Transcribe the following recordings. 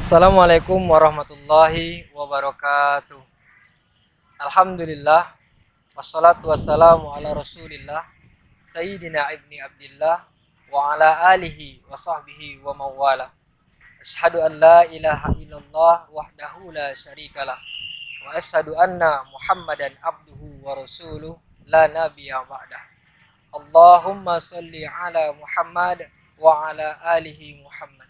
Assalamualaikum warahmatullahi wabarakatuh. Alhamdulillah, wassalatu wassalamu ala rasulillah, Sayyidina ibni Abdillah, wa ala alihi wa sahbihi wa mawala. Ashhadu an la ilaha illallah wahdahu la syarikalah, wa ashhadu anna Muhammadan abduhu wa rasuluh la nabiyya ba'dah. Allahumma salli ala Muhammad wa ala alihi Muhammad.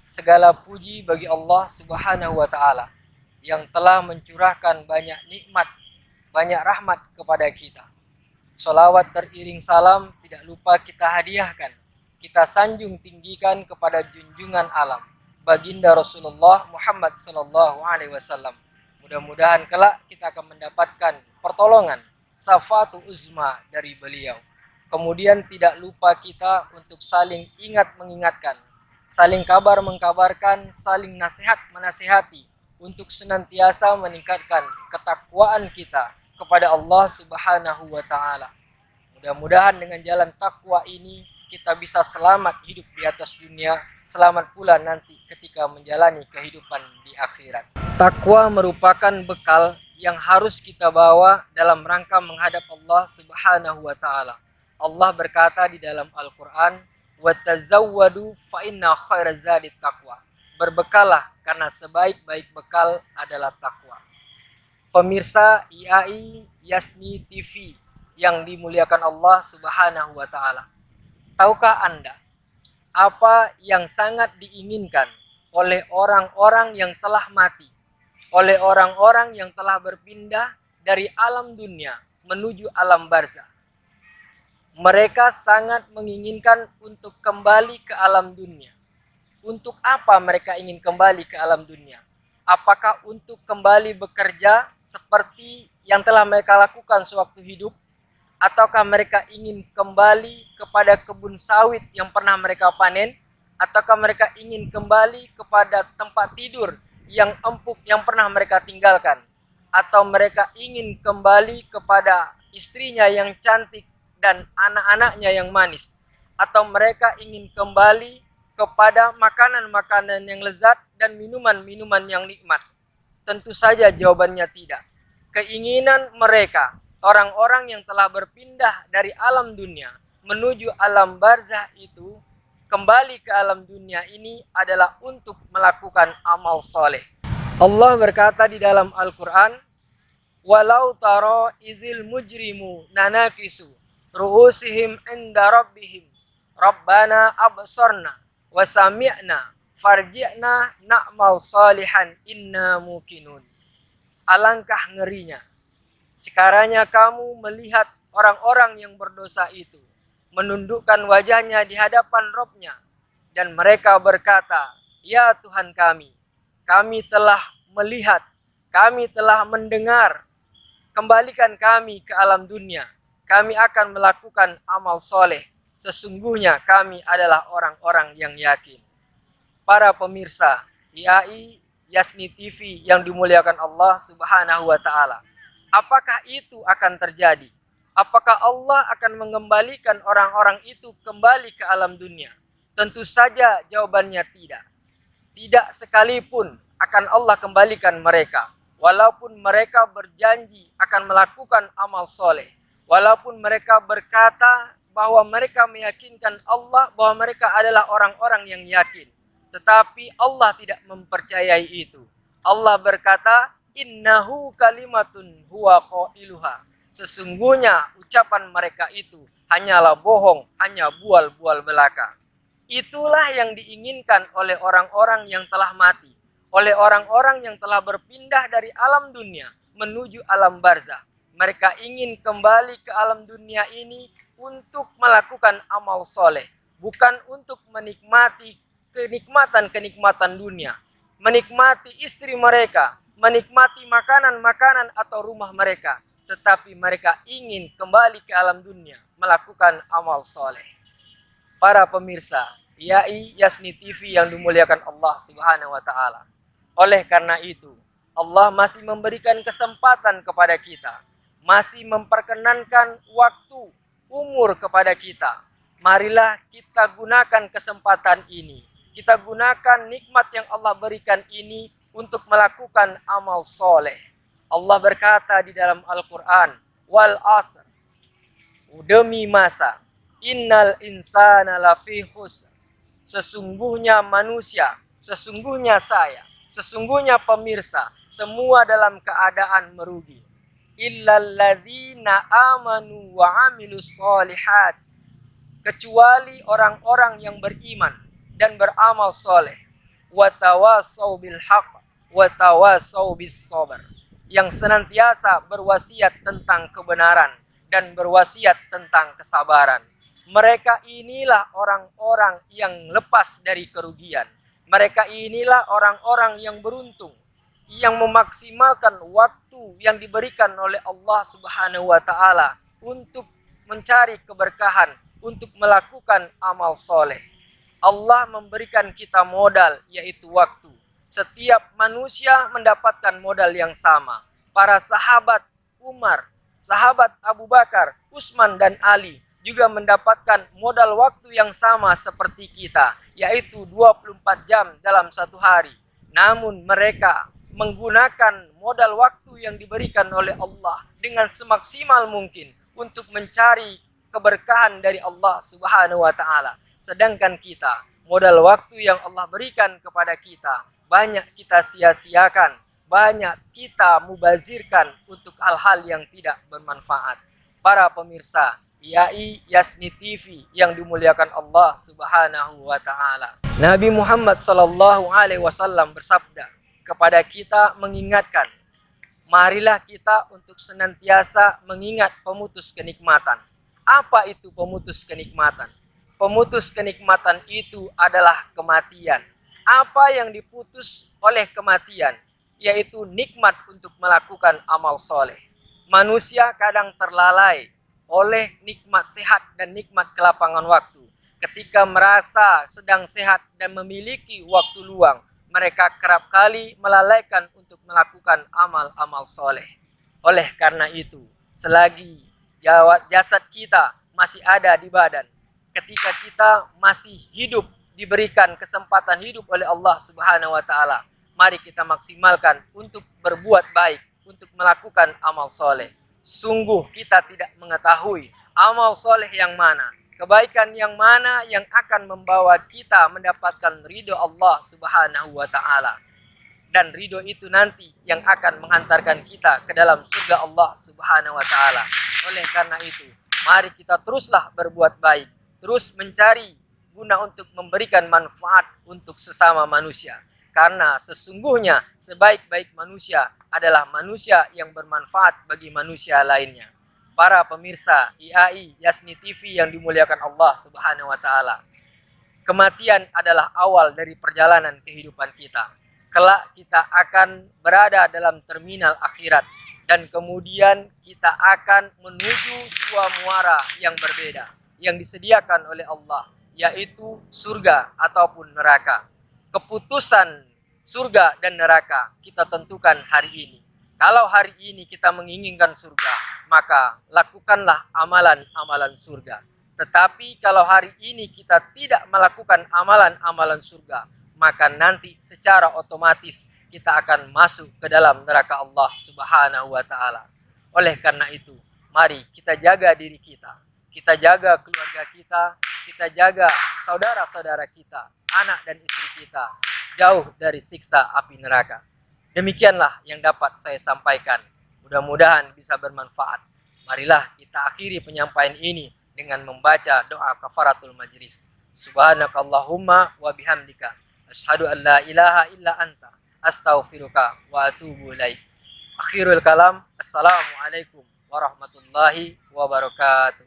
Segala puji bagi Allah Subhanahu wa Ta'ala yang telah mencurahkan banyak nikmat, banyak rahmat kepada kita. Sholawat teriring salam tidak lupa kita hadiahkan, kita sanjung tinggikan kepada junjungan alam, baginda Rasulullah Muhammad Sallallahu Alaihi Wasallam. Mudah-mudahan kelak kita akan mendapatkan pertolongan, syafa'atu uzma dari beliau. Kemudian tidak lupa kita untuk saling ingat mengingatkan, saling kabar mengkabarkan, saling nasihat menasihati untuk senantiasa meningkatkan ketakwaan kita kepada Allah Subhanahu wa Ta'ala. Mudah-mudahan dengan jalan takwa ini kita bisa selamat hidup di atas dunia, selamat pula nanti ketika menjalani kehidupan di akhirat. Takwa merupakan bekal yang harus kita bawa dalam rangka menghadap Allah Subhanahu wa Ta'ala. Allah berkata di dalam Al-Qur'an, wa tazawwadu fa inna khairaz zadi taqwa. Berbekalah karena sebaik-baik bekal adalah takwa. Pemirsa IAI Yasni TV yang dimuliakan Allah Subhanahu wa Ta'ala. Tahukah Anda apa yang sangat diinginkan oleh orang-orang yang telah mati, oleh orang-orang yang telah berpindah dari alam dunia menuju alam barzah? Mereka sangat menginginkan untuk kembali ke alam dunia. Untuk apa mereka ingin kembali ke alam dunia? Apakah untuk kembali bekerja seperti yang telah mereka lakukan sewaktu hidup? Ataukah mereka ingin kembali kepada kebun sawit yang pernah mereka panen? Ataukah mereka ingin kembali kepada tempat tidur yang empuk yang pernah mereka tinggalkan? Atau mereka ingin kembali kepada istrinya yang cantik dan anak-anaknya yang manis? Atau mereka ingin kembali kepada makanan-makanan yang lezat dan minuman-minuman yang nikmat? Tentu saja jawabannya tidak. Keinginan mereka, orang-orang yang telah berpindah dari alam dunia menuju alam barzah itu, kembali ke alam dunia ini adalah untuk melakukan amal soleh. Allah berkata di dalam Al-Quran, walau taro izil mujrimu nanakisu ru'usihim inda rabbihim rabbana absarna wa sami'na farji'na na'mal salihan inna muqinun. Alangkah ngerinya sekiranya kamu melihat orang-orang yang berdosa itu menundukkan wajahnya di hadapan Rabb-Nya dan mereka berkata, ya Tuhan kami telah melihat, kami telah mendengar, kembalikan kami ke alam dunia. Kami akan melakukan amal soleh. Sesungguhnya kami adalah orang-orang yang yakin. Para pemirsa IAI Yasni TV yang dimuliakan Allah Subhanahu wa Ta'ala. Apakah itu akan terjadi? Apakah Allah akan mengembalikan orang-orang itu kembali ke alam dunia? Tentu saja jawabannya tidak. Tidak sekalipun akan Allah kembalikan mereka. Walaupun mereka berjanji akan melakukan amal soleh. Walaupun mereka berkata bahwa mereka meyakinkan Allah, bahwa mereka adalah orang-orang yang yakin. Tetapi Allah tidak mempercayai itu. Allah berkata, innahu kalimatun huwa qailuha. Sesungguhnya ucapan mereka itu hanyalah bohong, hanya bual-bual belaka. Itulah yang diinginkan oleh orang-orang yang telah mati. Oleh orang-orang yang telah berpindah dari alam dunia menuju alam barzah. Mereka ingin kembali ke alam dunia ini untuk melakukan amal soleh. Bukan untuk menikmati kenikmatan-kenikmatan dunia. Menikmati istri mereka. Menikmati makanan-makanan atau rumah mereka. Tetapi mereka ingin kembali ke alam dunia. Melakukan amal soleh. Para pemirsa IAI Yasni TV yang dimuliakan Allah Subhanahu wa Ta'ala. Oleh karena itu, Allah masih memberikan kesempatan kepada kita. Masih memperkenankan waktu, umur kepada kita. Marilah kita gunakan kesempatan ini. Kita gunakan nikmat yang Allah berikan ini untuk melakukan amal soleh. Allah berkata di dalam Al-Quran, wal asr, demi masa, innal insana lafi khusr, sesungguhnya manusia, sesungguhnya saya, sesungguhnya pemirsa, semua dalam keadaan merugi. Illalladzina amanu wa amilus solihat, kecuali orang-orang yang beriman dan beramal soleh. Wa tawassaw bil haqq wa tawassaw bis sabr, yang senantiasa berwasiat tentang kebenaran dan berwasiat tentang kesabaran. Mereka inilah orang-orang yang lepas dari kerugian. Mereka inilah orang-orang yang beruntung, yang memaksimalkan waktu yang diberikan oleh Allah Subhanahu wa taala untuk mencari keberkahan, untuk melakukan amal soleh. Allah memberikan kita modal, yaitu waktu. Setiap manusia mendapatkan modal yang sama. Para sahabat Umar, sahabat Abu Bakar, Utsman dan Ali juga mendapatkan modal waktu yang sama seperti kita, yaitu 24 jam dalam satu hari. Namun mereka menggunakan modal waktu yang diberikan oleh Allah dengan semaksimal mungkin untuk mencari keberkahan dari Allah Subhanahu wa taala. Sedangkan kita, modal waktu yang Allah berikan kepada kita banyak kita sia-siakan, banyak kita mubazirkan untuk hal-hal yang tidak bermanfaat. Para pemirsa YAI Yasni TV yang dimuliakan Allah Subhanahu wa taala. Nabi Muhammad sallallahu alaihi wasallam bersabda kepada kita, mengingatkan, marilah kita untuk senantiasa mengingat pemutus kenikmatan. Apa itu pemutus kenikmatan? Pemutus kenikmatan itu adalah kematian. Apa yang diputus oleh kematian? Yaitu nikmat untuk melakukan amal soleh. Manusia kadang terlalai oleh nikmat sehat dan nikmat kelapangan waktu. Ketika merasa sedang sehat dan memiliki waktu luang, mereka kerap kali melalaikan untuk melakukan amal-amal soleh. Oleh karena itu, selagi jasad kita masih ada di badan, ketika kita masih hidup, diberikan kesempatan hidup oleh Allah Subhanahu wa taala, mari kita maksimalkan untuk berbuat baik, untuk melakukan amal soleh. Sungguh kita tidak mengetahui amal soleh yang mana, kebaikan yang mana yang akan membawa kita mendapatkan ridho Allah Subhanahu wa taala. Dan ridho itu nanti yang akan menghantarkan kita ke dalam surga Allah Subhanahu wa taala. Oleh karena itu, mari kita teruslah berbuat baik, terus mencari guna untuk memberikan manfaat untuk sesama manusia. Karena sesungguhnya sebaik-baik manusia adalah manusia yang bermanfaat bagi manusia lainnya. Para pemirsa YAI Yasni TV yang dimuliakan Allah Subhanahu wa taala, kematian adalah awal dari perjalanan kehidupan kita. Kelak kita akan berada dalam terminal akhirat, dan kemudian kita akan menuju dua muara yang berbeda yang disediakan oleh Allah, yaitu surga ataupun neraka. Keputusan surga dan neraka kita tentukan hari ini. Kalau hari ini kita menginginkan surga, maka lakukanlah amalan-amalan surga. Tetapi kalau hari ini kita tidak melakukan amalan-amalan surga, maka nanti secara otomatis kita akan masuk ke dalam neraka Allah Subhanahu wa taala. Oleh karena itu, mari kita jaga diri kita. Kita jaga keluarga kita jaga saudara-saudara kita, anak dan istri kita, jauh dari siksa api neraka. Demikianlah yang dapat saya sampaikan. Mudah-mudahan bisa bermanfaat. Marilah kita akhiri penyampaian ini dengan membaca doa kafaratul majlis. Subhanakallahumma wa bihamdika, asyhadu an la ilaha illa anta, astaghfiruka wa atubu ilaik. Akhirul kalam, assalamualaikum warahmatullahi wabarakatuh.